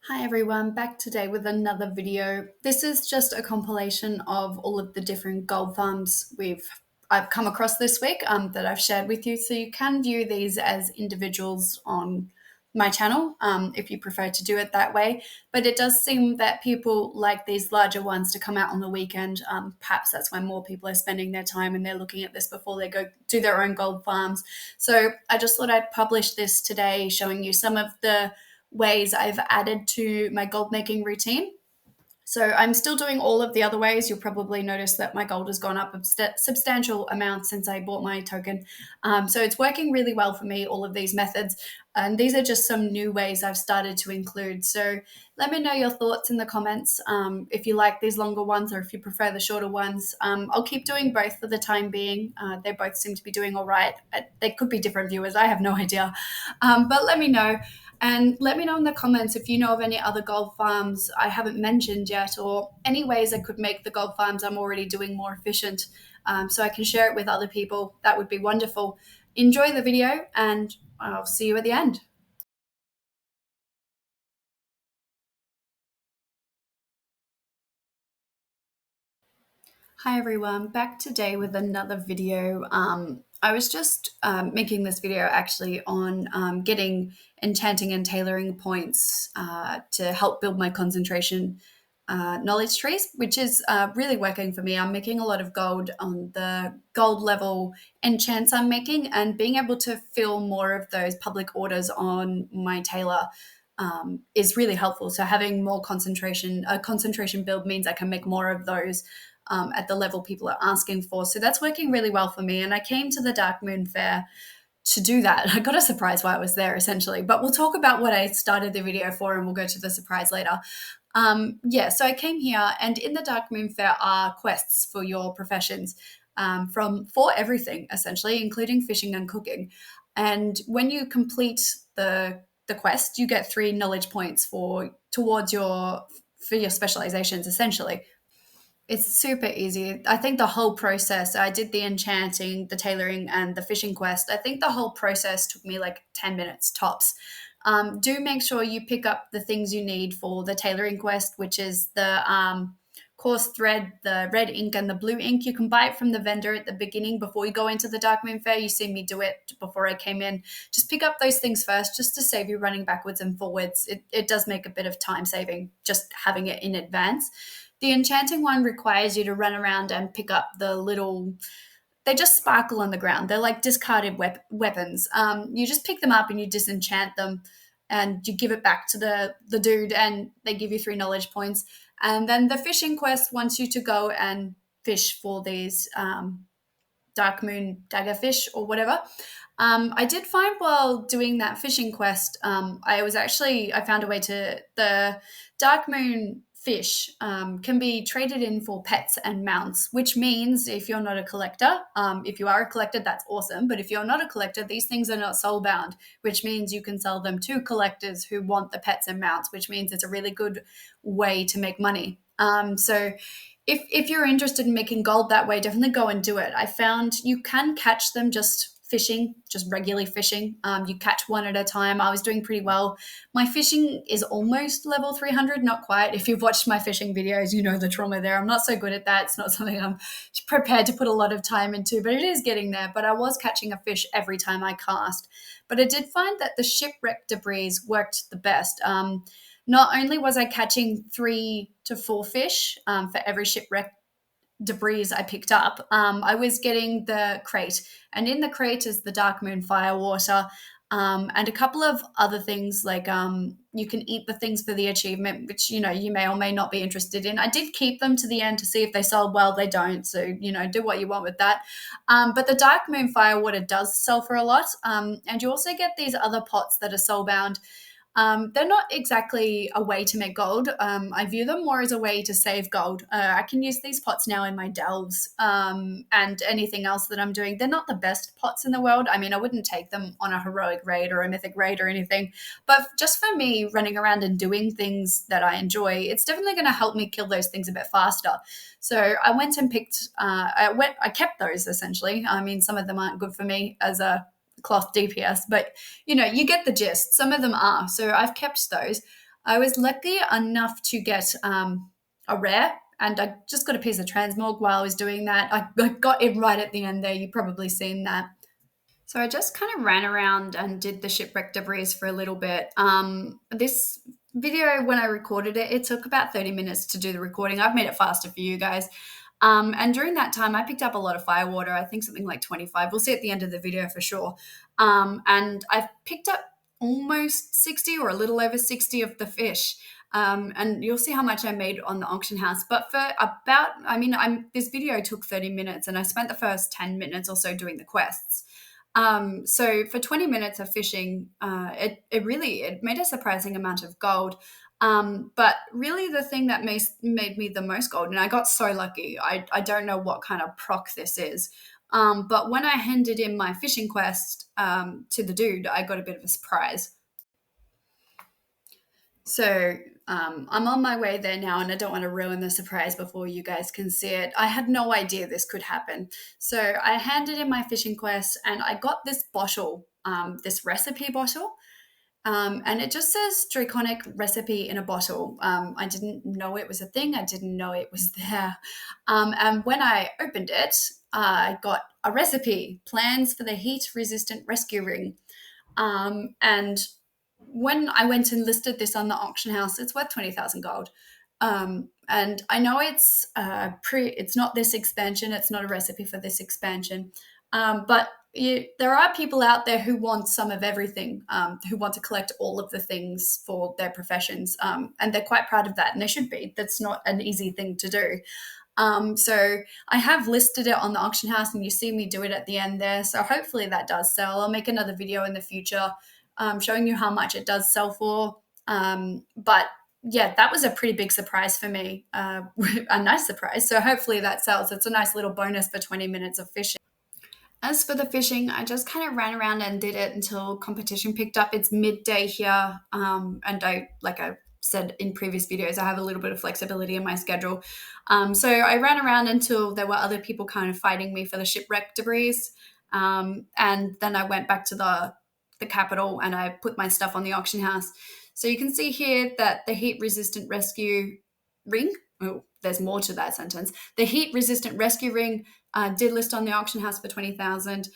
Hi everyone, back today with another video. This is just a compilation of all of the different gold farms I've come across this week that I've shared with you. So you can view these as individuals on my channel if you prefer to do it that way. But it does seem that people like these larger ones to come out on the weekend. Perhaps that's when more people are spending their time and they're looking at this before they go do their own gold farms. So I just thought I'd publish this today, showing you some of the ways I've added to my gold making routine. So I'm still doing all of the other ways. You'll probably notice that my gold has gone up a substantial amount since I bought my token. So it's working really well for me, all of these methods. And these are just some new ways I've started to include. So let me know your thoughts in the comments if you like these longer ones or if you prefer the shorter ones. I'll keep doing both for the time being. They both seem to be doing all right. They could be different viewers. I have no idea. But let me know. And let me know in the comments if you know of any other gold farms I haven't mentioned yet, or any ways I could make the gold farms I'm already doing more efficient, so I can share it with other people. That would be wonderful. Enjoy the video, and I'll see you at the end. Hi everyone, back today with another video. I was just making this video actually on getting enchanting and tailoring points to help build my concentration knowledge trees, which is really working for me. I'm making a lot of gold on the gold level enchants I'm making, and being able to fill more of those public orders on my tailor is really helpful. So having more concentration, a concentration build means I can make more of those at the level people are asking for. So that's working really well for me. And I came to the Dark Moon Fair to do that. I got a surprise while I was there, essentially. But we'll talk about what I started the video for, and we'll go to the surprise later. So I came here, and in the Dark Moon Fair are quests for your professions, for everything essentially, including fishing and cooking. And when you complete the quest, you get 3 knowledge points towards your specializations essentially. It's super easy. I think the whole process, I did the enchanting, the tailoring, and the fishing quest. I think the whole process took me like 10 minutes tops. Do make sure you pick up the things you need for the tailoring quest, which is the coarse thread, the red ink, and the blue ink. You can buy it from the vendor at the beginning before you go into the Dark Moon Fair. You see me do it before I came in. Just pick up those things first, just to save you running backwards and forwards. It does make a bit of time saving just having it in advance. The enchanting one requires you to run around and pick up the little, they just sparkle on the ground. They're like discarded weapons. You just pick them up and you disenchant them, and you give it back to the dude, and they give you 3 knowledge points. And then the fishing quest wants you to go and fish for these dark moon daggerfish or whatever. I did find while doing that fishing quest, I found a way to the dark moon fish can be traded in for pets and mounts, which means if you're not a collector, if you are a collector, that's awesome. But if you're not a collector, these things are not soul bound, which means you can sell them to collectors who want the pets and mounts, which means it's a really good way to make money. So if you're interested in making gold that way, definitely go and do it. I found you can catch them just fishing, just regularly fishing. You catch one at a time. I was doing pretty well. My fishing is almost level 300, not quite. If you've watched my fishing videos, you know the trauma there. I'm not so good at that. It's not something I'm prepared to put a lot of time into, but it is getting there. But I was catching a fish every time I cast. But I did find that the shipwreck debris worked the best. Not only was I catching 3 to 4 fish for every shipwreck debris I picked up, I was getting the crate. And in the crate is the Dark Moon Firewater, and a couple of other things like you can eat the things for the achievement, which, you may or may not be interested in. I did keep them to the end to see if they sold well. They don't. So, do what you want with that. But the Dark Moon Firewater does sell for a lot. And you also get these other pots that are soulbound. They're not exactly a way to make gold. I view them more as a way to save gold. I can use these pots now in my delves and anything else that I'm doing. They're not the best pots in the world. I mean, I wouldn't take them on a heroic raid or a mythic raid or anything. But just for me running around and doing things that I enjoy, it's definitely going to help me kill those things a bit faster. So I went and I kept those essentially. I mean, some of them aren't good for me as a cloth DPS, but you get the gist. Some of them are. So I've kept those. I was lucky enough to get a rare, and I just got a piece of transmog while I was doing that. I got it right at the end there. You've probably seen that. So I just kind of ran around and did the shipwreck debris for a little bit. This video, when I recorded it, it took about 30 minutes to do the recording. I've made it faster for you guys. And during that time, I picked up a lot of firewater, I think something like 25. We'll see at the end of the video for sure. And I've picked up almost 60 or a little over 60 of the fish. And you'll see how much I made on the auction house. But for about, this video took 30 minutes and I spent the first 10 minutes or so doing the quests. So for 20 minutes of fishing, it made a surprising amount of gold. But really the thing that made me the most gold, and I got so lucky, I don't know what kind of proc this is. But when I handed in my fishing quest to the dude, I got a bit of a surprise. So I'm on my way there now, and I don't want to ruin the surprise before you guys can see it. I had no idea this could happen. So I handed in my fishing quest, and I got this bottle, this recipe bottle. And it just says draconic recipe in a bottle. I didn't know it was a thing. I didn't know it was there. And when I opened it, I got a recipe, plans for the heat-resistant rescue ring. And when I went and listed this on the auction house, it's worth 20,000 gold. And I know it's not this expansion. It's not a recipe for this expansion. But there are people out there who want some of everything, who want to collect all of the things for their professions. And they're quite proud of that, and they should be. That's not an easy thing to do. So I have listed it on the auction house, and you see me do it at the end there. So hopefully that does sell. I'll make another video in the future showing you how much it does sell for. But yeah, that was a pretty big surprise for me, a nice surprise. So hopefully that sells. It's a nice little bonus for 20 minutes of fishing. As for the fishing, I just kind of ran around and did it until competition picked up. It's midday here, and like I said in previous videos, I have a little bit of flexibility in my schedule. So I ran around until there were other people kind of fighting me for the shipwreck debris, and then I went back to the capital and I put my stuff on the auction house. So you can see here that the heat-resistant rescue ring. Oh, there's more to that sentence. The heat-resistant rescue ring did list on the auction house for 20,000,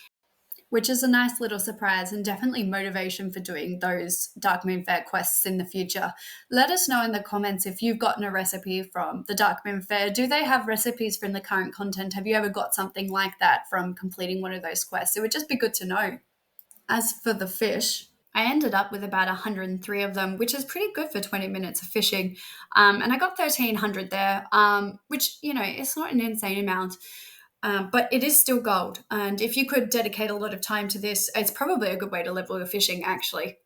which is a nice little surprise and definitely motivation for doing those Dark Moon Fair quests in the future. Let us know in the comments if you've gotten a recipe from the Dark Moon Fair. Do they have recipes from the current content? Have you ever got something like that from completing one of those quests? It would just be good to know. As for the fish, I ended up with about 103 of them, which is pretty good for 20 minutes of fishing. And I got 1,300 there, which, it's not an insane amount. But it is still gold. And if you could dedicate a lot of time to this, it's probably a good way to level your fishing, actually.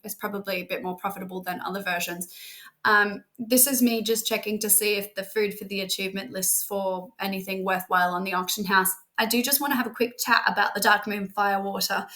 It's probably a bit more profitable than other versions. This is me just checking to see if the food for the achievement lists for anything worthwhile on the auction house. I do just want to have a quick chat about the Dark Moon Firewater.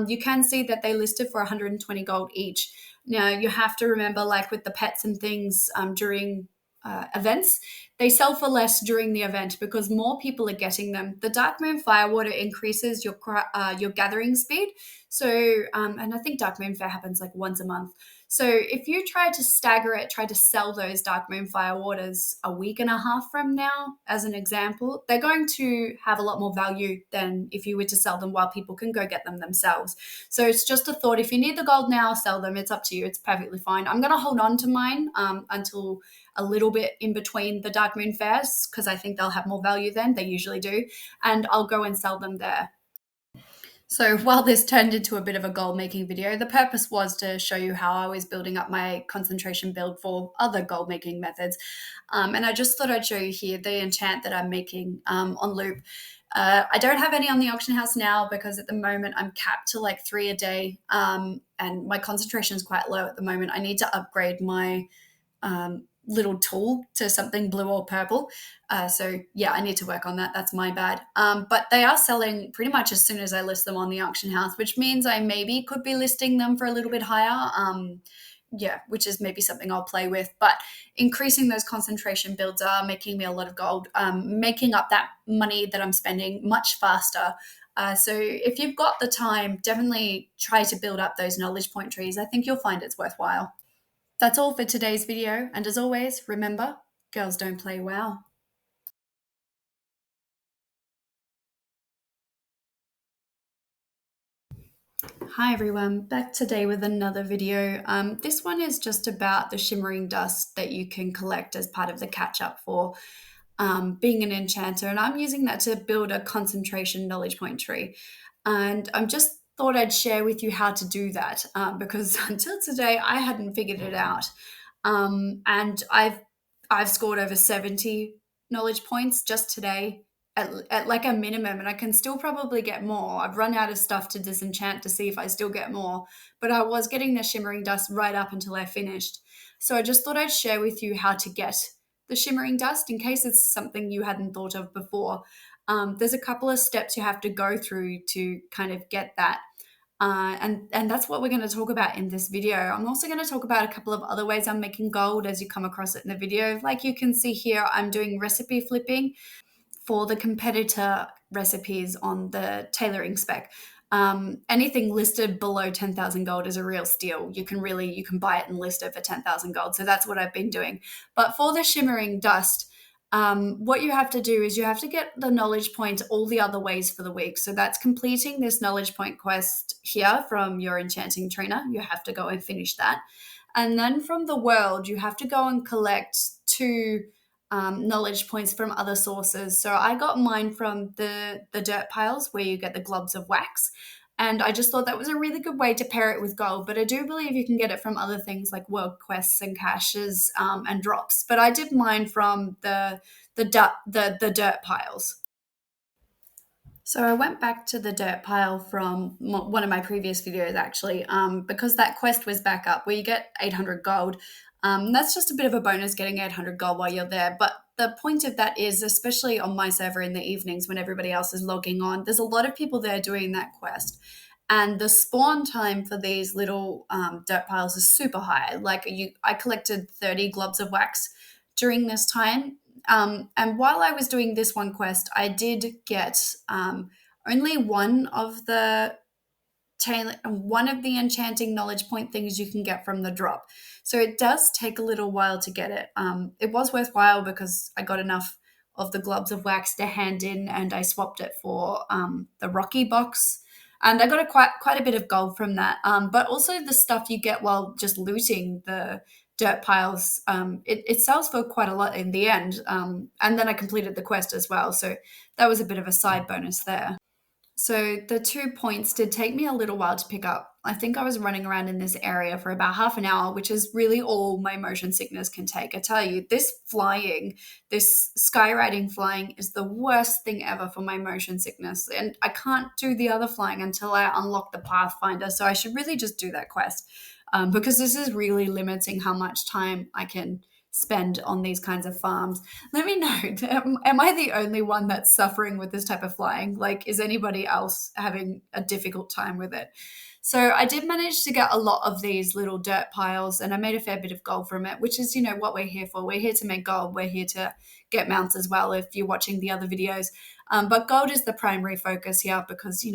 You can see that they listed for 120 gold each. Now, you have to remember, like with the pets and things during events, they sell for less during the event because more people are getting them. The Dark Moon Firewater increases your gathering speed. So, and I think Dark Moon Fair happens like once a month. So if you try to stagger it, try to sell those Dark Moon Firewaters a week and a half from now, as an example, they're going to have a lot more value than if you were to sell them while people can go get them themselves. So it's just a thought. If you need the gold now, sell them. It's up to you. It's perfectly fine. I'm going to hold on to mine until a little bit in between the Dark Moon Fairs because I think they'll have more value then. They usually do. And I'll go and sell them there. So while this turned into a bit of a gold making video, the purpose was to show you how I was building up my concentration build for other gold making methods. And I just thought I'd show you here the enchant that I'm making on loop. I don't have any on the auction house now because at the moment I'm capped to like 3 a day, and my concentration is quite low at the moment. I need to upgrade my little tool to something blue or purple. So yeah, I need to work on that. That's my bad. But they are selling pretty much as soon as I list them on the auction house, which means I maybe could be listing them for a little bit higher. Yeah, which is maybe something I'll play with. But increasing those concentration builds are making me a lot of gold, making up that money that I'm spending much faster. So if you've got the time, definitely try to build up those knowledge point trees. I think you'll find it's worthwhile. That's all for today's video, and as always, remember, girls don't play well. Hi everyone, back today with another video. This one is just about the shimmering dust that you can collect as part of the catch up for being an enchanter, and I'm using that to build a concentration knowledge point tree. And I'm just thought I'd share with you how to do that because until today I hadn't figured it out. And I've scored over 70 knowledge points just today at like a minimum, and I can still probably get more. I've run out of stuff to disenchant to see if I still get more, but I was getting the shimmering dust right up until I finished. So I just thought I'd share with you how to get the shimmering dust in case it's something you hadn't thought of before. There's a couple of steps you have to go through to kind of get that. And that's what we're going to talk about in this video. I'm also going to talk about a couple of other ways I'm making gold as you come across it in the video. Like you can see here, I'm doing recipe flipping for the competitor recipes on the tailoring spec. Anything listed below 10,000 gold is a real steal. You can buy it and list it for 10,000 gold. So that's what I've been doing. But for the shimmering dust, what you have to do is you have to get the knowledge point all the other ways for the week. So that's completing this knowledge point quest here from your enchanting trainer. You have to go and finish that. And then from the world, you have to go and collect two knowledge points from other sources. So I got mine from the dirt piles where you get the globs of wax. And I just thought that was a really good way to pair it with gold. But I do believe you can get it from other things like world quests and caches and drops. But I did mine from the dirt piles. So I went back to the dirt pile from one of my previous videos actually, because that quest was back up where you get 800 gold. That's just a bit of a bonus getting 800 gold while you're there. But the point of that is, especially on my server in the evenings when everybody else is logging on, there's a lot of people there doing that quest. And the spawn time for these little dirt piles is super high. I collected 30 globs of wax during this time, and while I was doing this one quest, I did get only one of the enchanting knowledge point things you can get from the drop. So it does take a little while to get it. It was worthwhile because I got enough of the globs of wax to hand in, and I swapped it for the Rocky box. And I got quite a bit of gold from that. But also the stuff you get while just looting the dirt piles, it sells for quite a lot in the end. And then I completed the quest as well. So that was a bit of a side bonus there. So the 2 points did take me a little while to pick up. I think I was running around in this area for about half an hour, which is really all my motion sickness can take. I tell you, this skywriting flying is the worst thing ever for my motion sickness. And I can't do the other flying until I unlock the Pathfinder. So I should really just do that quest because this is really limiting how much time I can spend on these kinds of farms. Let me know, am I the only one that's suffering with this type of flying? Like, is anybody else having a difficult time with it? So I did manage to get a lot of these little dirt piles, and I made a fair bit of gold from it, which is, what we're here for. We're here to make gold. We're here to get mounts as well if you're watching the other videos. But gold is the primary focus here because,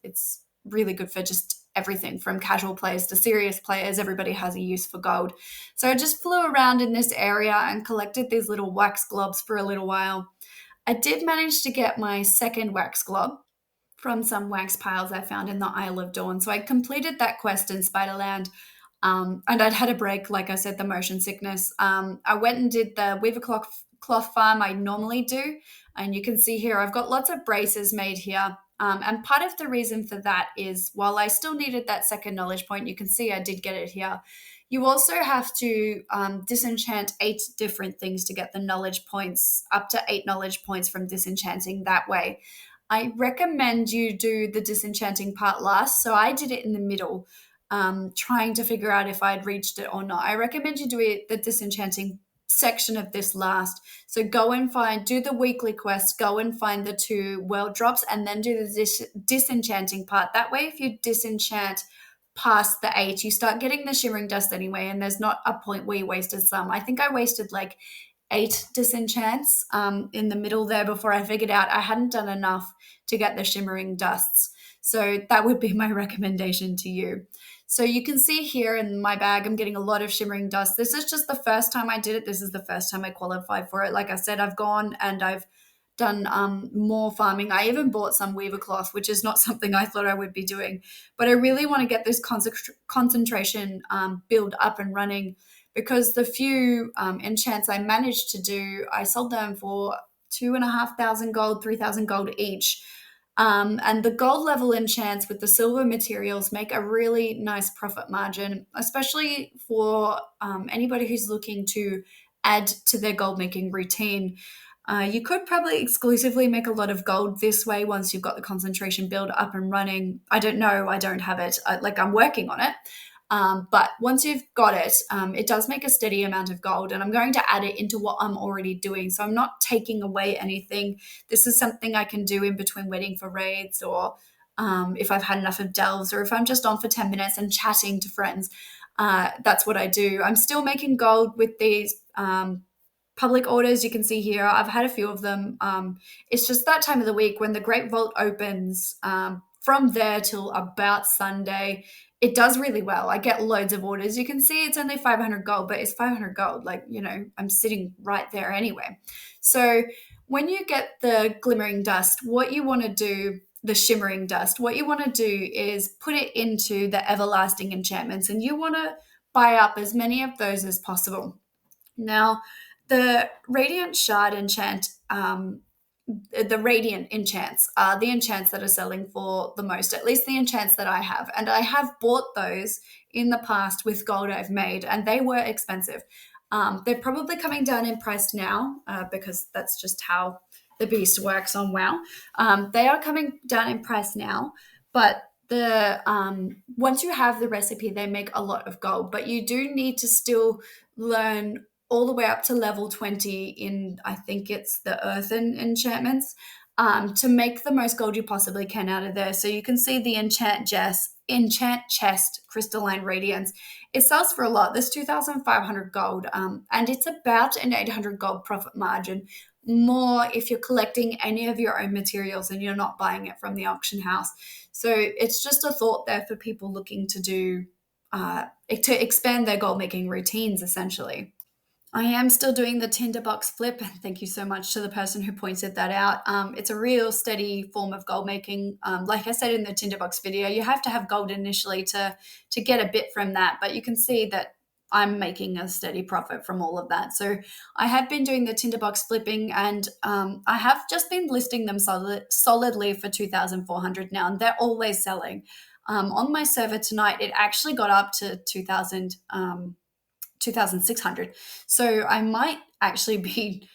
it's really good for just everything from casual players to serious players. Everybody has a use for gold. So I just flew around in this area and collected these little wax globs for a little while. I did manage to get my second wax glob from some wax piles I found in the Isle of Dawn. So I completed that quest in Spiderland. And I'd had a break, like I said, the motion sickness. I went and did the weaver cloth farm I normally do. And you can see here, I've got lots of braces made here. And part of the reason for that is while I still needed that second knowledge point, you can see I did get it here. You also have to disenchant 8 different things to get the knowledge points, up to 8 knowledge points from disenchanting that way. I recommend you do the disenchanting part last. So I did it in the middle, trying to figure out if I'd reached it or not. I recommend you do the disenchanting section of this last. So go and do the weekly quest, go and find the 2 world drops, and then do the disenchanting part. That way, if you disenchant past the 8, you start getting the shimmering dust anyway, and there's not a point where you wasted some. I think I wasted like 8 disenchants in the middle there before I figured out I hadn't done enough to get the shimmering dusts. So that would be my recommendation to you. So you can see here in my bag, I'm getting a lot of shimmering dust. This is just the first time I did it. This is the first time I qualified for it. Like I said, I've gone and I've done more farming. I even bought some weaver cloth, which is not something I thought I would be doing. But I really want to get this concentration build up and running, because the few enchants I managed to do, I sold them for 2,500 gold, 3,000 gold each. And the gold level enchants with the silver materials make a really nice profit margin, especially for anybody who's looking to add to their gold making routine. You could probably exclusively make a lot of gold this way once you've got the concentration build up and running. I don't know. I don't have it. I'm working on it. But once you've got it, it does make a steady amount of gold, and I'm going to add it into what I'm already doing. So I'm not taking away anything. This is something I can do in between waiting for raids, or if I've had enough of delves, or if I'm just on for 10 minutes and chatting to friends. That's what I do. I'm still making gold with these public orders. You can see here, I've had a few of them. It's just that time of the week when the Great Vault opens. From there till about Sunday, it does really well. I get loads of orders. You can see it's only 500 gold, but it's 500 gold. I'm sitting right there anyway. So when you get the glimmering dust, what you want to do, the shimmering dust, what you want to do is put it into the everlasting enchantments, and you want to buy up as many of those as possible. Now, the Radiant Shard enchant, the Radiant enchants are the enchants that are selling for the most, at least the enchants that I have. And I have bought those in the past with gold I've made, and they were expensive. They're probably coming down in price now because that's just how the beast works on WoW. They are coming down in price now, but the once you have the recipe, they make a lot of gold. But you do need to still learn all the way up to level 20 in, I think it's the earthen enchantments, to make the most gold you possibly can out of there. So you can see the enchant chest crystalline radiance. It sells for a lot. There's 2,500 gold, and it's about an 800 gold profit margin. More if you're collecting any of your own materials and you're not buying it from the auction house. So it's just a thought there for people looking to do to expand their gold making routines, essentially. I am still doing the tinderbox flip. Thank you so much to the person who pointed that out. It's a real steady form of gold making. Like I said in the tinderbox video, you have to have gold initially to get a bit from that, but you can see that I'm making a steady profit from all of that. So I have been doing the tinderbox flipping, and I have just been listing them solidly for 2,400 now, and they're always selling. On my server tonight, it actually got up to 2,000. 2,600. So I might actually be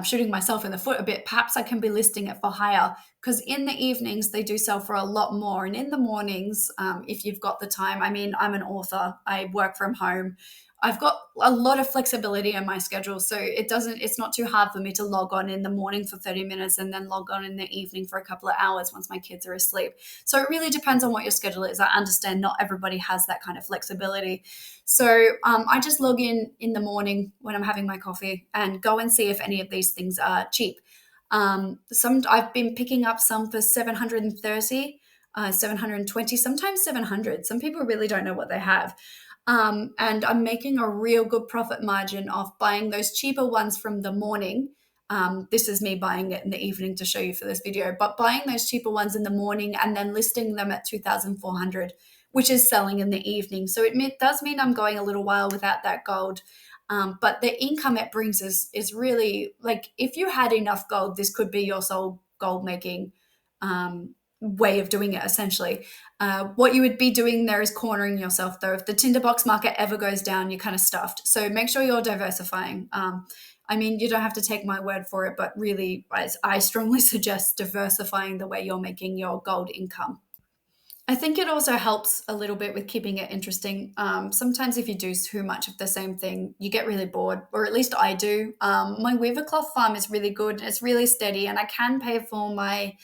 shooting myself in the foot a bit. Perhaps I can be listing it for higher, because in the evenings they do sell for a lot more. And in the mornings, if you've got the time, I mean, I'm an author, I work from home. I've got a lot of flexibility in my schedule. So it's not too hard for me to log on in the morning for 30 minutes and then log on in the evening for a couple of hours once my kids are asleep. So it really depends on what your schedule is. I understand not everybody has that kind of flexibility. So I just log in the morning when I'm having my coffee and go and see if any of these things are cheap. Some I've been picking up some for 730, 720, sometimes 700. Some people really don't know what they have. And I'm making a real good profit margin off buying those cheaper ones from the morning. This is me buying it in the evening to show you for this video, but buying those cheaper ones in the morning and then listing them at 2,400, which is selling in the evening. So it does mean I'm going a little while without that gold. But the income it brings is really, like, if you had enough gold, this could be your sole gold making way of doing it, essentially. What you would be doing there is cornering yourself, though. If the tinderbox market ever goes down, you're kind of stuffed. So make sure you're diversifying. I mean, you don't have to take my word for it, but really, I strongly suggest diversifying the way you're making your gold income. I think it also helps a little bit with keeping it interesting. Sometimes if you do too much of the same thing, you get really bored, or at least I do. My weaver cloth farm is really good. It's really steady, and I can pay for my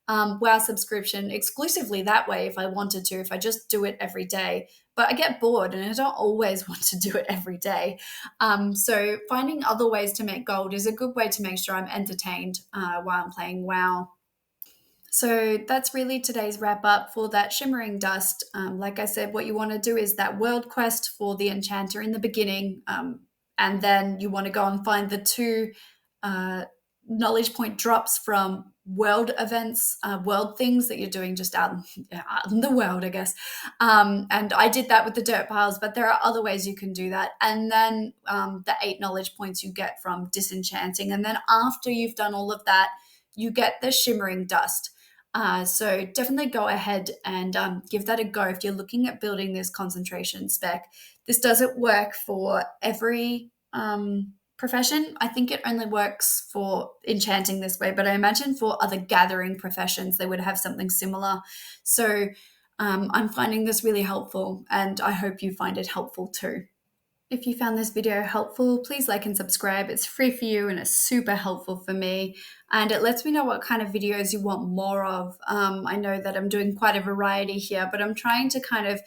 WoW subscription exclusively that way if I wanted to, if I just do it every day. But I get bored and I don't always want to do it every day. So finding other ways to make gold is a good way to make sure I'm entertained while I'm playing WoW. So that's really today's wrap up for that shimmering dust. Like I said, what you want to do is that world quest for the enchanter in the beginning, and then you want to go and find the two uh, knowledge point drops from world events, world things that you're doing just out in the world, I guess. And I did that with the dirt piles, but there are other ways you can do that. And then the 8 knowledge points you get from disenchanting. And then after you've done all of that, you get the shimmering dust. So definitely go ahead and give that a go if you're looking at building this concentration spec. This doesn't work for every profession. I think it only works for enchanting this way, but I imagine for other gathering professions, they would have something similar. So I'm finding this really helpful, and I hope you find it helpful too. If you found this video helpful, please like and subscribe. It's free for you and it's super helpful for me. And it lets me know what kind of videos you want more of. I know that I'm doing quite a variety here, but I'm trying to kind of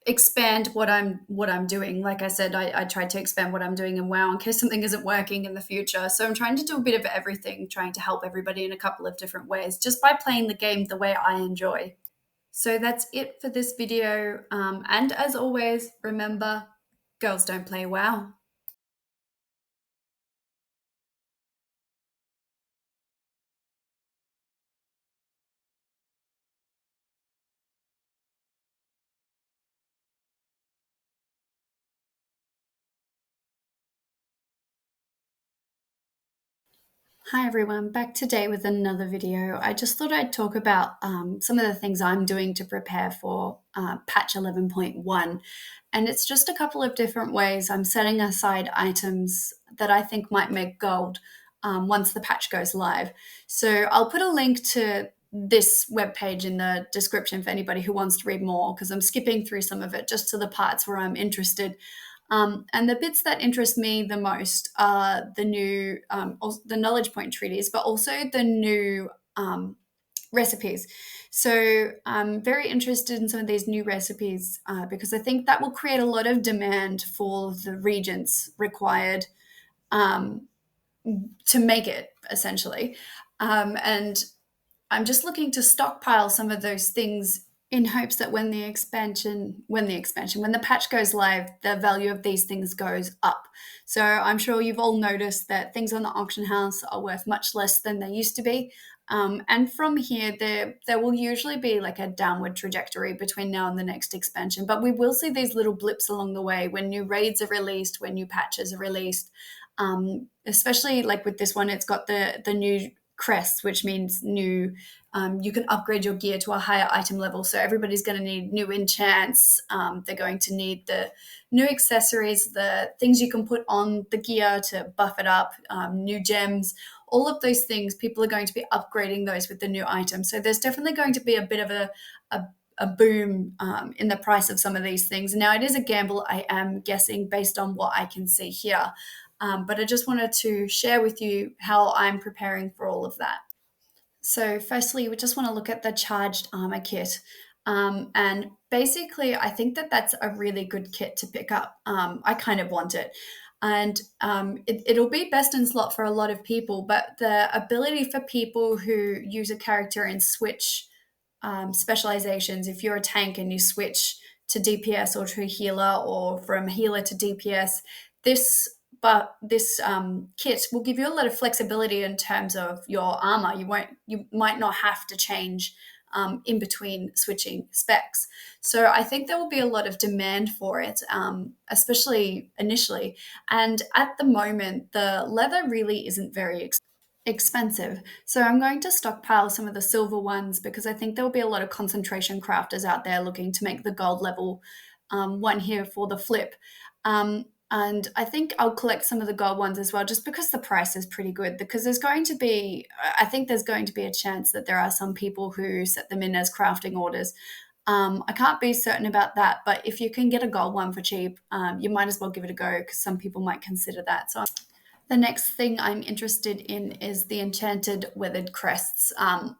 expand what I'm doing. Like I said, I tried to expand what I'm doing in WoW in case something isn't working in the future. So I'm trying to do a bit of everything, trying to help everybody in a couple of different ways, just by playing the game the way I enjoy. So that's it for this video. And as always, remember, girls don't play WoW. Hi everyone, back today with another video. I just thought I'd talk about some of the things I'm doing to prepare for patch 11.1. And it's just a couple of different ways I'm setting aside items that I think might make gold once the patch goes live. So I'll put a link to this webpage in the description for anybody who wants to read more, because I'm skipping through some of it just to the parts where I'm interested. And the bits that interest me the most are the new, the knowledge point treaties, but also the new recipes. So I'm very interested in some of these new recipes because I think that will create a lot of demand for the regions required um, to make it, essentially. And I'm just looking to stockpile some of those things in hopes that when the patch goes live, the value of these things goes up. So I'm sure you've all noticed that things on the auction house are worth much less than they used to be. And from here, there will usually be like a downward trajectory between now and the next expansion. But we will see these little blips along the way when new raids are released, when new patches are released. Especially like with this one, it's got the new crest, which means new. You can upgrade your gear to a higher item level. So everybody's going to need new enchants. They're going to need the new accessories, the things you can put on the gear to buff it up, new gems, all of those things. People are going to be upgrading those with the new items. So there's definitely going to be a bit of a boom in the price of some of these things. Now, it is a gamble, I am guessing, based on what I can see here. But I just wanted to share with you how I'm preparing for all of that. So, firstly, we just want to look at the charged armor kit. And basically, I think that that's a really good kit to pick up. I kind of want it. And it'll be best in slot for a lot of people, but the ability for people who use a character and switch specializations, if you're a tank and you switch to DPS or to healer, or from healer to DPS, this this kit will give you a lot of flexibility in terms of your armor. You might not have to change in between switching specs. So I think there will be a lot of demand for it, especially initially. And at the moment, the leather really isn't very expensive. So I'm going to stockpile some of the silver ones because I think there will be a lot of concentration crafters out there looking to make the gold level one here for the flip. And I think I'll collect some of the gold ones as well, just because the price is pretty good. Because I think there's going to be a chance that there are some people who set them in as crafting orders. I can't be certain about that, but if you can get a gold one for cheap, you might as well give it a go because some people might consider that. So The next thing I'm interested in is the enchanted weathered crests.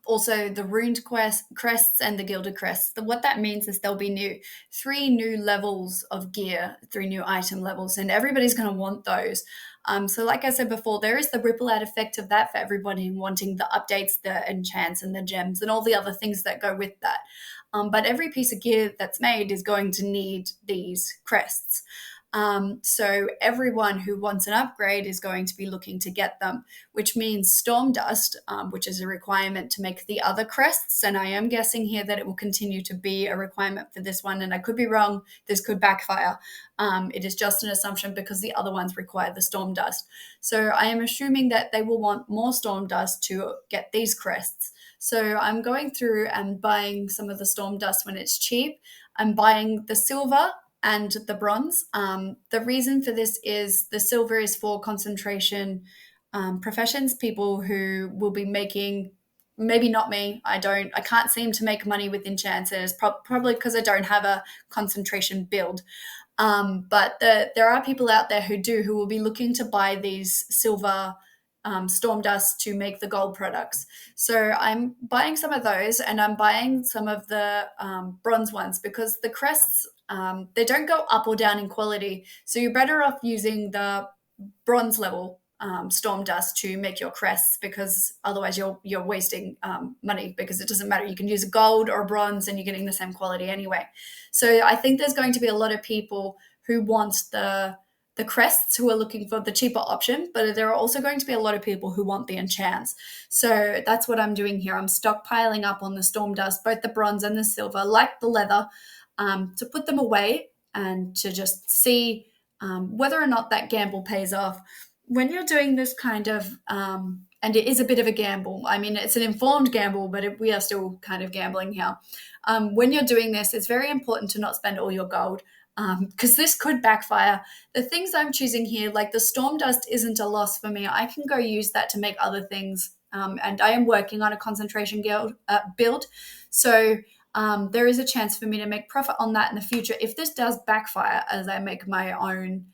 Also, the runed crests and the gilded crests. What that means is there'll be three new levels of gear, three new item levels, and everybody's going to want those. So, like I said before, there is the ripple out effect of that for everybody wanting the updates, the enchants, and the gems, and all the other things that go with that. But every piece of gear that's made is going to need these crests. So everyone who wants an upgrade is going to be looking to get them, which means storm dust, which is a requirement to make the other crests. And I am guessing here that it will continue to be a requirement for this one. And I could be wrong. This could backfire. It is just an assumption because the other ones require the storm dust. So I am assuming that they will want more storm dust to get these crests. So I'm going through and buying some of the storm dust when it's cheap. I'm buying the silver and the bronze. The reason for this is the silver is for concentration professions, people who will be making, maybe not me. I can't seem to make money with enchanters, probably because I don't have a concentration build. But there are people out there who will be looking to buy these silver storm dust to make the gold products. So I'm buying some of those, and I'm buying some of the bronze ones because the crests, they don't go up or down in quality. So you're better off using the bronze level storm dust to make your crests, because otherwise you're wasting money, because it doesn't matter. You can use a gold or a bronze and you're getting the same quality anyway. So I think there's going to be a lot of people who want the crests, who are looking for the cheaper option, but there are also going to be a lot of people who want the enchants. So that's what I'm doing here. I'm stockpiling up on the storm dust, both the bronze and the silver, like the leather, to put them away and to just see whether or not that gamble pays off. When you're doing this kind of, and it is a bit of a gamble. I mean, it's an informed gamble, but we are still kind of gambling here. When you're doing this, it's very important to not spend all your gold, because this could backfire. The things I'm choosing here, like the storm dust, isn't a loss for me. I can go use that to make other things, and I am working on a concentration build. So there is a chance for me to make profit on that in the future if this does backfire, as I make my own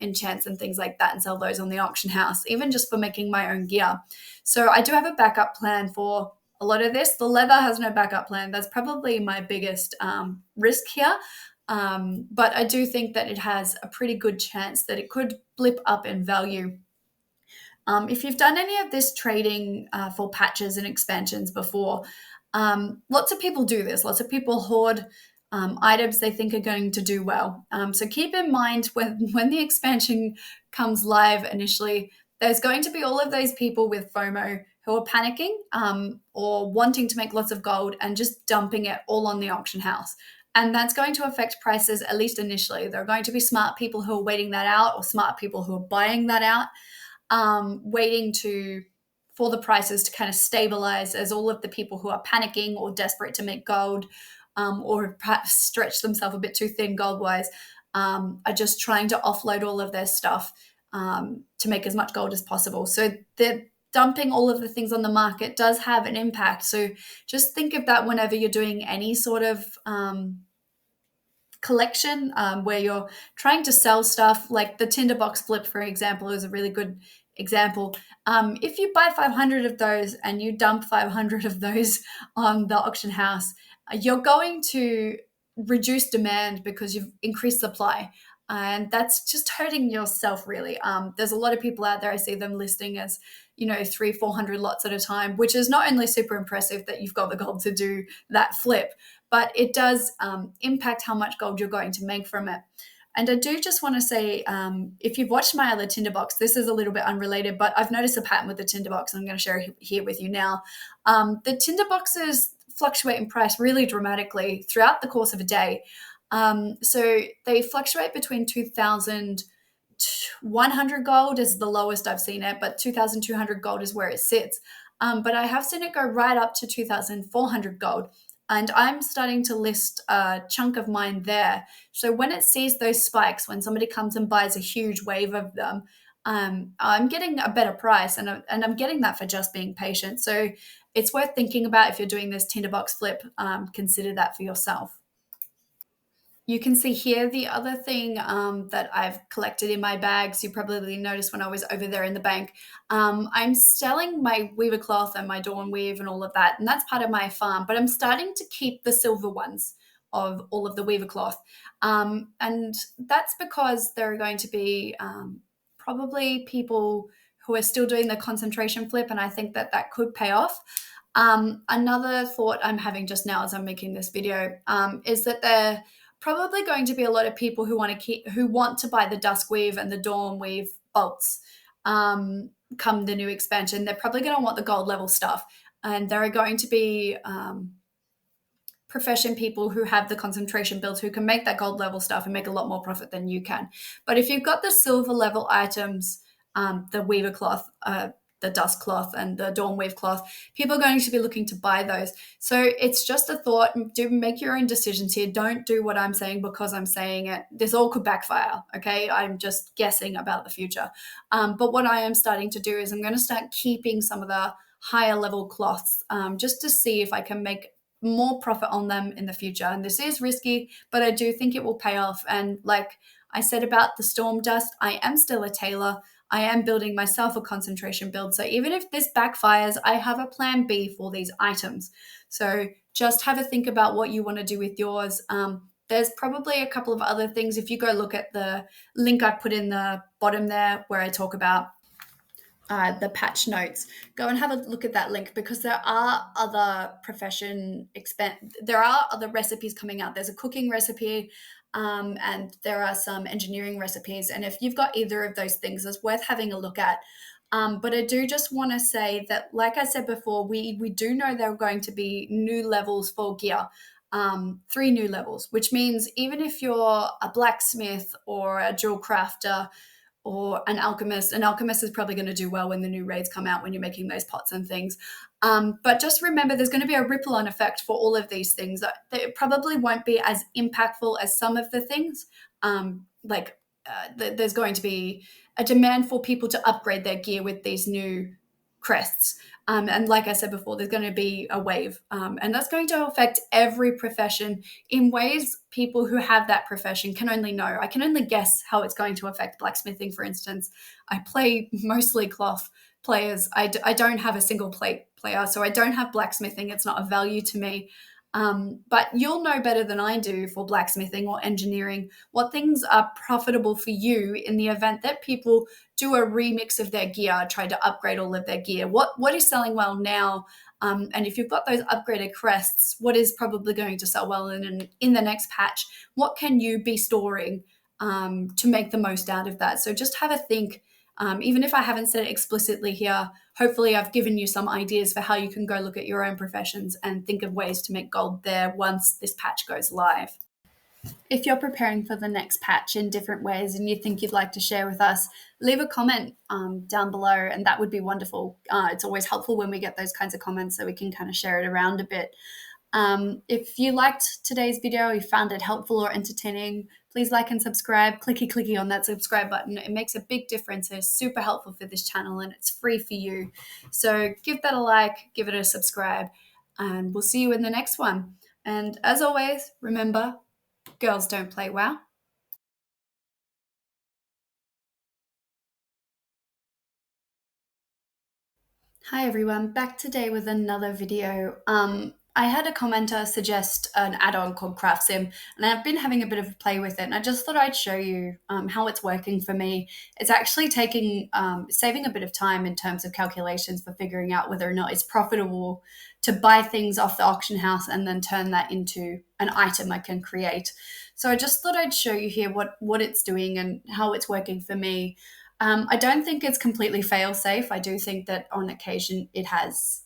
enchants and things like that and sell those on the auction house, even just for making my own gear. So I do have a backup plan for a lot of this. The leather has no backup plan. That's probably my biggest risk here. But I do think that it has a pretty good chance that it could blip up in value. If you've done any of this trading for patches and expansions before, lots of people do this. Lots of people hoard items they think are going to do well. So keep in mind when the expansion comes live initially, there's going to be all of those people with FOMO who are panicking or wanting to make lots of gold and just dumping it all on the auction house. And that's going to affect prices, at least initially. There are going to be smart people who are waiting that out, or smart people who are buying that out, waiting for the prices to kind of stabilize, as all of the people who are panicking or desperate to make gold, or perhaps stretch themselves a bit too thin gold wise, are just trying to offload all of their stuff to make as much gold as possible. So the dumping all of the things on the market does have an impact. So just think of that whenever you're doing any sort of collection, where you're trying to sell stuff. Like the tinderbox flip, for example, is a really good example. If you buy 500 of those and you dump 500 of those on the auction house, you're going to reduce demand because you've increased supply. And that's just hurting yourself, really. There's a lot of people out there, I see them listing as, 300-400 lots at a time, which is not only super impressive that you've got the gold to do that flip, but it does impact how much gold you're going to make from it. And I do just want to say, if you've watched my other tinderbox, this is a little bit unrelated, but I've noticed a pattern with the tinderbox, and I'm going to share it here with you now. The tinderboxes fluctuate in price really dramatically throughout the course of a day. So they fluctuate between 2,100 gold is the lowest I've seen it, but 2,200 gold is where it sits. But I have seen it go right up to 2,400 gold. And I'm starting to list a chunk of mine there. So when it sees those spikes, when somebody comes and buys a huge wave of them, I'm getting a better price, and I'm getting that for just being patient. So it's worth thinking about if you're doing this tinderbox flip. Consider that for yourself. You can see here the other thing that I've collected in my bags. You probably noticed when I was over there in the bank. I'm selling my weaver cloth and my dawn weave and all of that, and that's part of my farm. But I'm starting to keep the silver ones of all of the weaver cloth, and that's because there are going to be probably people who are still doing the concentration flip, and I think that that could pay off. Another thought I'm having just now as I'm making this video is that there probably going to be a lot of people who want to buy the dusk weave and the dawn weave bolts come the new expansion. They're probably going to want the gold level stuff, and there are going to be profession people who have the concentration builds who can make that gold level stuff and make a lot more profit than you can. But if you've got the silver level items, the weaver cloth, the dust cloth, and the dawn weave cloth, people are going to be looking to buy those. So it's just a thought. Do make your own decisions here. Don't do what I'm saying because I'm saying it. This all could backfire. Okay, I'm just guessing about the future. But what I am starting to do is I'm going to start keeping some of the higher level cloths just to see if I can make more profit on them in the future. And this is risky, but I do think it will pay off. And like I said about the storm dust, I am still a tailor. I am building myself a concentration build. So even if this backfires, I have a plan B for these items. So just have a think about what you want to do with yours. There's probably a couple of other things. If you go look at the link I put in the bottom there where I talk about the patch notes, go and have a look at that link because there are other there are other recipes coming out. There's a cooking recipe and there are some engineering recipes, and if you've got either of those things, it's worth having a look at. But I do just want to say that, like I said before, we do know there are going to be new levels for gear. 3 new levels, which means even if you're a blacksmith or a jewel crafter or an alchemist is probably going to do well when the new raids come out when you're making those pots and things. But just remember, there's going to be a ripple-on effect for all of these things. It probably won't be as impactful as some of the things. There's going to be a demand for people to upgrade their gear with these new crests. And like I said before, there's going to be a wave. And that's going to affect every profession in ways people who have that profession can only know. I can only guess how it's going to affect blacksmithing, for instance. I play mostly cloth players. I don't have a single plate player, so I don't have blacksmithing. It's not a value to me. But you'll know better than I do for blacksmithing or engineering what things are profitable for you in the event that people do a remix of their gear, try to upgrade all of their gear. What is selling well now? And if you've got those upgraded crests, what is probably going to sell well in the next patch? What can you be storing to make the most out of that? So just have a think. Even if I haven't said it explicitly here, hopefully I've given you some ideas for how you can go look at your own professions and think of ways to make gold there once this patch goes live. If you're preparing for the next patch in different ways and you think you'd like to share with us, leave a comment down below, and that would be wonderful. It's always helpful when we get those kinds of comments so we can kind of share it around a bit. If you liked today's video, you found it helpful or entertaining, please like and subscribe. Clicky on that subscribe button. It makes a big difference. It's super helpful for this channel and it's free for you. So give that a like, give it a subscribe, and we'll see you in the next one. And as always, remember, girls don't play WoW. Hi everyone, back today with another video. I had a commenter suggest an add-on called Craft Sim, and I've been having a bit of a play with it, and I just thought I'd show you how it's working for me. It's actually saving a bit of time in terms of calculations for figuring out whether or not it's profitable to buy things off the auction house and then turn that into an item I can create. So I just thought I'd show you here what it's doing and how it's working for me. I don't think it's completely fail-safe. I do think that on occasion it has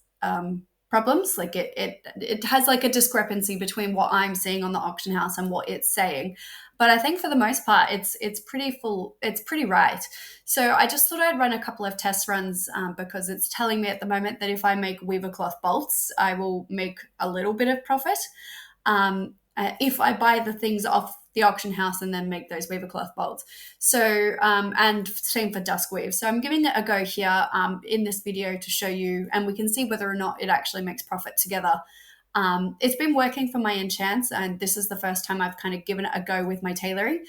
problems. Like it has like a discrepancy between what I'm seeing on the auction house and what it's saying. But I think for the most part, it's pretty right. So I just thought I'd run a couple of test runs because it's telling me at the moment that if I make weaver cloth bolts, I will make a little bit of profit. If I buy the things off the auction house and then make those weaver cloth bolts. So, and same for dusk weave. So I'm giving it a go here in this video to show you, and we can see whether or not it actually makes profit together. It's been working for my enchants, and this is the first time I've kind of given it a go with my tailoring.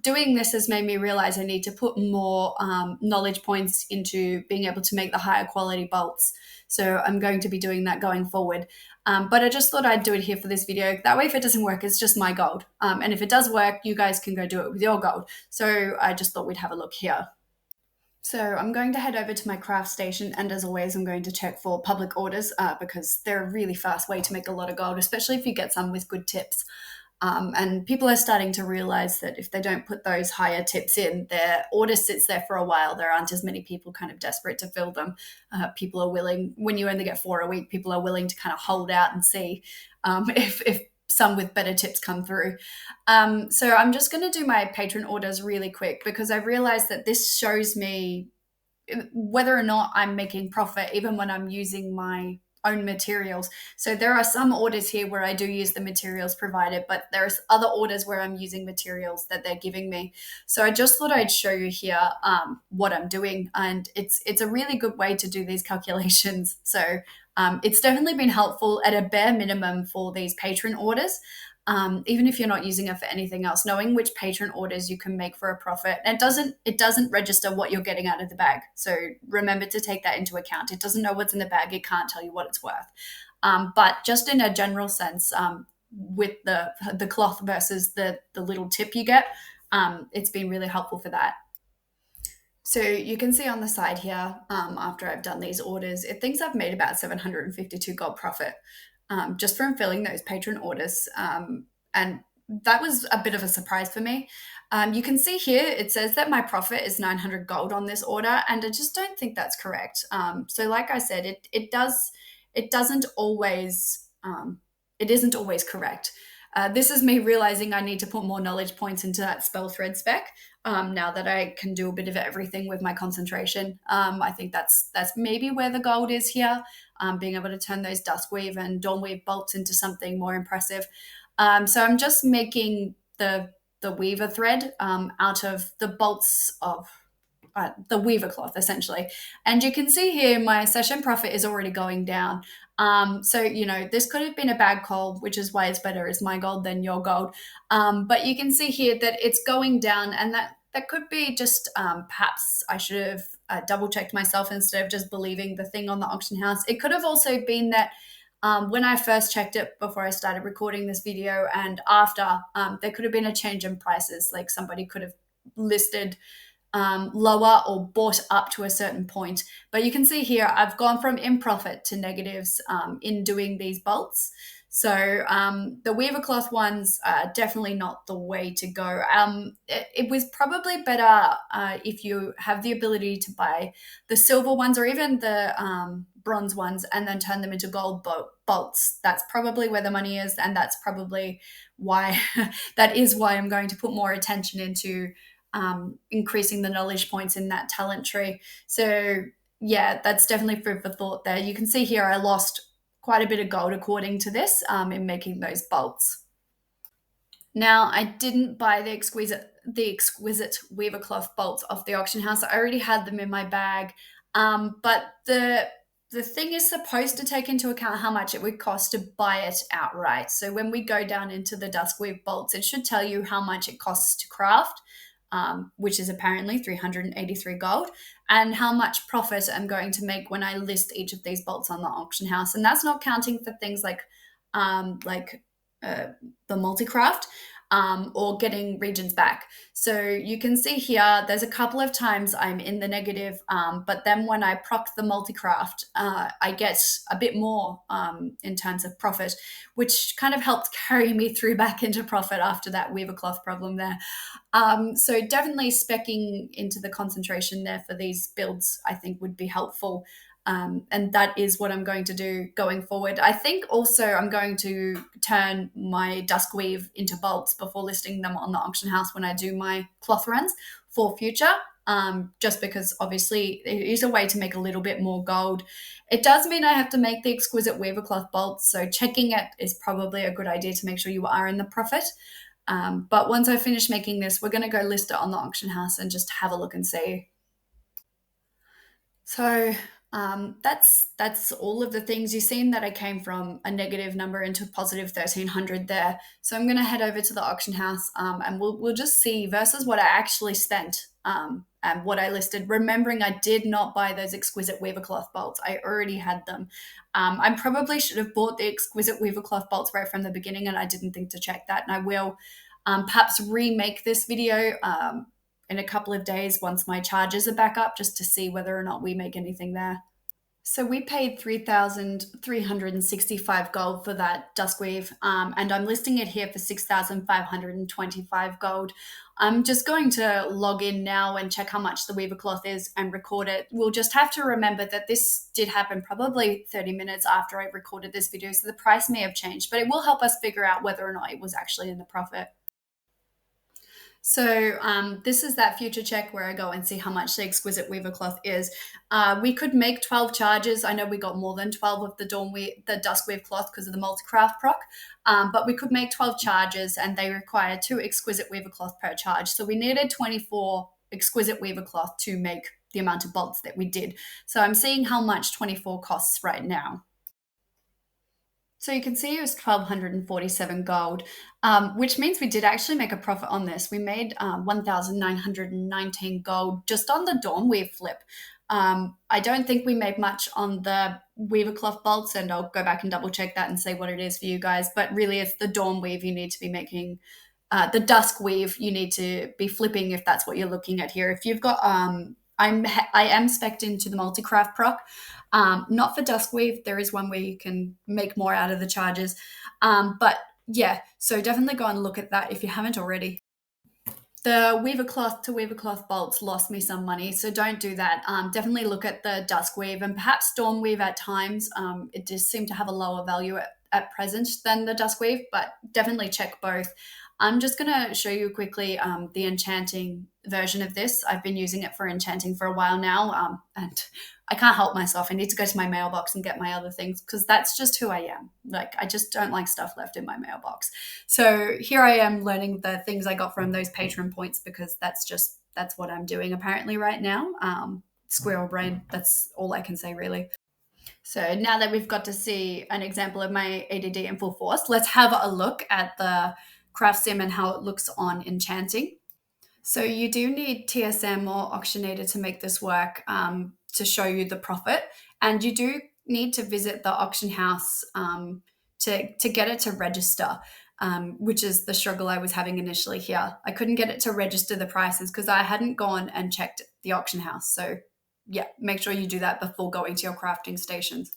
Doing this has made me realize I need to put more knowledge points into being able to make the higher quality bolts. So I'm going to be doing that going forward. But I just thought I'd do it here for this video. That way, if it doesn't work, it's just my gold. And if it does work, you guys can go do it with your gold. So I just thought we'd have a look here. So I'm going to head over to my craft station, and as always, I'm going to check for public orders because they're a really fast way to make a lot of gold, especially if you get some with good tips. And people are starting to realize that if they don't put those higher tips in, their order sits there for a while. There aren't as many people kind of desperate to fill them. People are willing, when you only get 4 a week, people are willing to kind of hold out and see if some with better tips come through. So I'm just going to do my patron orders really quick because I realized that this shows me whether or not I'm making profit, even when I'm using my own materials. So there are some orders here where I do use the materials provided, but there's other orders where I'm using materials that they're giving me. So I just thought I'd show you here what I'm doing, and it's a really good way to do these calculations. So it's definitely been helpful at a bare minimum for these patron orders. Even if you're not using it for anything else, knowing which patron orders you can make for a profit. And it doesn't register what you're getting out of the bag. So remember to take that into account. It doesn't know what's in the bag. It can't tell you what it's worth. But just in a general sense, with the cloth versus the little tip you get, it's been really helpful for that. So you can see on the side here, after I've done these orders, it thinks I've made about 752 gold profit just from filling those patron orders. And that was a bit of a surprise for me. You can see here, it says that my profit is 900 gold on this order, and I just don't think that's correct. So like I said, it doesn't always, it isn't always correct. This is me realizing I need to put more knowledge points into that spell thread spec. Now that I can do a bit of everything with my concentration, I think that's maybe where the gold is here. Being able to turn those duskweave and dawnweave bolts into something more impressive. So I'm just making the weaver thread out of the bolts of the weaver cloth essentially. And you can see here my session profit is already going down. So, this could have been a bad call, which is why it's better as my gold than your gold. But you can see here that it's going down, and that could be just perhaps I should have double checked myself instead of just believing the thing on the auction house. It could have also been that when I first checked it before I started recording this video and after, there could have been a change in prices. Like somebody could have listed lower or bought up to a certain point. But you can see here, I've gone from in profit to negatives in doing these bolts. So the weaver cloth ones are definitely not the way to go. It was probably better if you have the ability to buy the silver ones or even the bronze ones and then turn them into gold bolts. That's probably where the money is, and that's probably why that is why I'm going to put more attention into increasing the knowledge points in that talent tree. So yeah, that's definitely food for thought there. You can see here I lost quite a bit of gold according to this in making those bolts. Now, I didn't buy the exquisite weaver cloth bolts off the auction house. I already had them in my bag, but the thing is supposed to take into account how much it would cost to buy it outright. So when we go down into the duskweave bolts, it should tell you how much it costs to craft, which is apparently 383 gold, and how much profit I'm going to make when I list each of these bolts on the auction house. And that's not counting for things like the multi-craft or getting regions back. So you can see here, there's a couple of times I'm in the negative, but then when I proc the multi-craft, I get a bit more in terms of profit, which kind of helped carry me through back into profit after that weaver cloth problem there. So definitely speccing into the concentration there for these builds, I think would be helpful. And that is what I'm going to do going forward. I think also I'm going to turn my duskweave into bolts before listing them on the auction house when I do my cloth runs for future, just because obviously it is a way to make a little bit more gold. It does mean I have to make the exquisite weaver cloth bolts, so checking it is probably a good idea to make sure you are in the profit. But once I finish making this, we're going to go list it on the auction house and just have a look and see. So That's all of the things. You've seen that I came from a negative number into positive 1,300 there. So I'm going to head over to the auction house, and we'll just see versus what I actually spent, and what I listed. Remembering I did not buy those exquisite weaver cloth bolts. I already had them. I probably should have bought the exquisite weaver cloth bolts right from the beginning, and I didn't think to check that. And I will perhaps remake this video in a couple of days once my charges are back up, just to see whether or not we make anything there. So we paid 3,365 gold for that duskweave, and I'm listing it here for 6,525 gold. I'm just going to log in now and check how much the weaver cloth is and record it. We'll just have to remember that this did happen probably 30 minutes after I recorded this video, so the price may have changed, but it will help us figure out whether or not it was actually in the profit. So this is that future check where I go and see how much the exquisite weaver cloth is. We could make 12 charges. I know we got more than 12 of the the dusk weave cloth because of the multi-craft proc, but we could make 12 charges, and they require 2 exquisite weaver cloth per charge. So we needed 24 exquisite weaver cloth to make the amount of bolts that we did. So I'm seeing how much 24 costs right now. So you can see it was 1,247 gold, which means we did actually make a profit on this. We made 1,919 gold just on the Dawn Weave flip. I don't think we made much on the Weaver cloth bolts, and I'll go back and double check that and say what it is for you guys. But really, it's the Dawn Weave you need to be making. The Dusk Weave you need to be flipping if that's what you're looking at here. If you've got I am spec'd into the multi-craft proc, not for dusk weave. There is one where you can make more out of the charges, but yeah, so definitely go and look at that if you haven't already. The weaver cloth to weaver cloth bolts lost me some money, so don't do that. Definitely look at the dusk weave and perhaps storm weave at times. It does seem to have a lower value at present than the dusk weave, but definitely check both. I'm just going to show you quickly the enchanting version of this. I've been using it for enchanting for a while now, and I can't help myself. I need to go to my mailbox and get my other things because that's just who I am. Like, I just don't like stuff left in my mailbox. So here I am learning the things I got from those patron points because that's what I'm doing apparently right now. Squirrel brain, that's all I can say really. So now that we've got to see an example of my ADD in full force, let's have a look at the craft sim and how it looks on enchanting. So you do need TSM or Auctionator to make this work, to show you the profit, and you do need to visit the auction house to get it to register, which is the struggle I was having initially here. I couldn't get it to register the prices because I hadn't gone and checked the auction house. So yeah, make sure you do that before going to your crafting stations.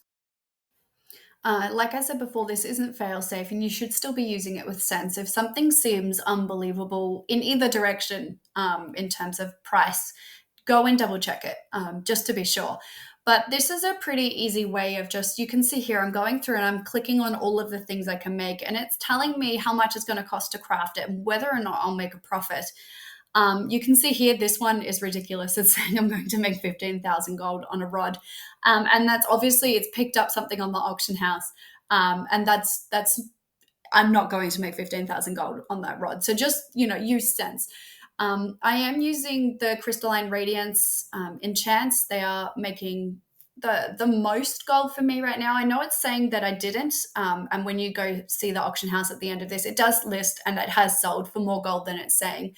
Like I said before, this isn't fail safe, and you should still be using it with sense. If something seems unbelievable in either direction, in terms of price, go and double check it, just to be sure. But this is a pretty easy way of you can see here, I'm going through and I'm clicking on all of the things I can make, and it's telling me how much it's going to cost to craft it and whether or not I'll make a profit. You can see here, this one is ridiculous. It's saying I'm going to make 15,000 gold on a rod. And that's obviously, it's picked up something on the auction house. And that's, I'm not going to make 15,000 gold on that rod. So just, use sense. I am using the Crystalline Radiance enchants. They are making the most gold for me right now. I know it's saying that I didn't. And when you go see the auction house at the end of this, it does list and it has sold for more gold than it's saying.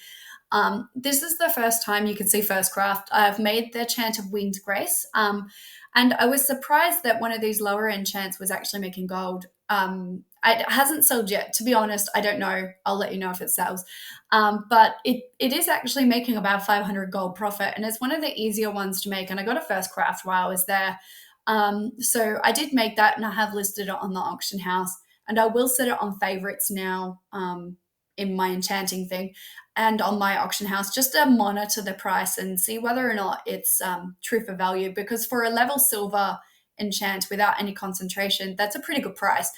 This is the first time you can see first craft. I've made the Chant of Winged Grace, and I was surprised that one of these lower end chants was actually making gold. It hasn't sold yet, to be honest. I don't know. I'll let you know if it sells. But it is actually making about 500 gold profit, and it's one of the easier ones to make. And I got a first craft while I was there. So I did make that, and I have listed it on the auction house, and I will set it on favorites now. In my enchanting thing and on my auction house, just to monitor the price and see whether or not it's true for value, because for a level silver enchant without any concentration, that's a pretty good price.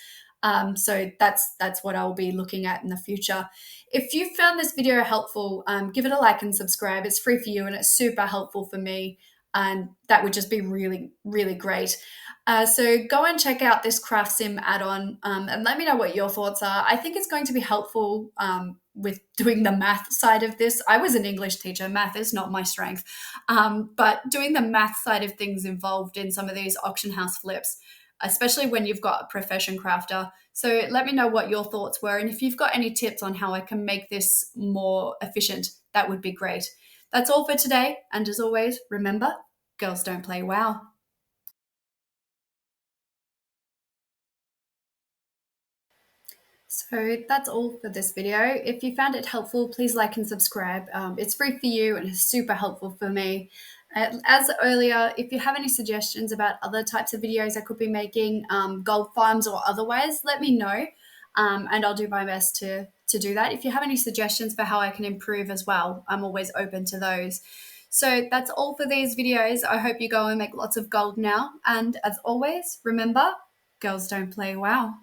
So that's what I'll be looking at in the future. If you found this video helpful, give it a like and subscribe. It's free for you and it's super helpful for me. and that would just be really, really great. So go and check out this craft sim add-on, and let me know what your thoughts are. I think it's going to be helpful with doing the math side of this. I was an English teacher. Math is not my strength, but doing the math side of things involved in some of these auction house flips, especially when you've got a profession crafter. So let me know what your thoughts were, and if you've got any tips on how I can make this more efficient, that would be great. That's all for today, and as always, remember, girls don't play WoW. So that's all for this video. If you found it helpful, please like and subscribe. It's free for you and it's super helpful for me. As earlier, if you have any suggestions about other types of videos I could be making, gold farms or otherwise, let me know, and I'll do my best to do that. If you have any suggestions for how I can improve as well, I'm always open to those. So that's all for these videos. I hope you go and make lots of gold now. And as always, remember, girls don't play WoW.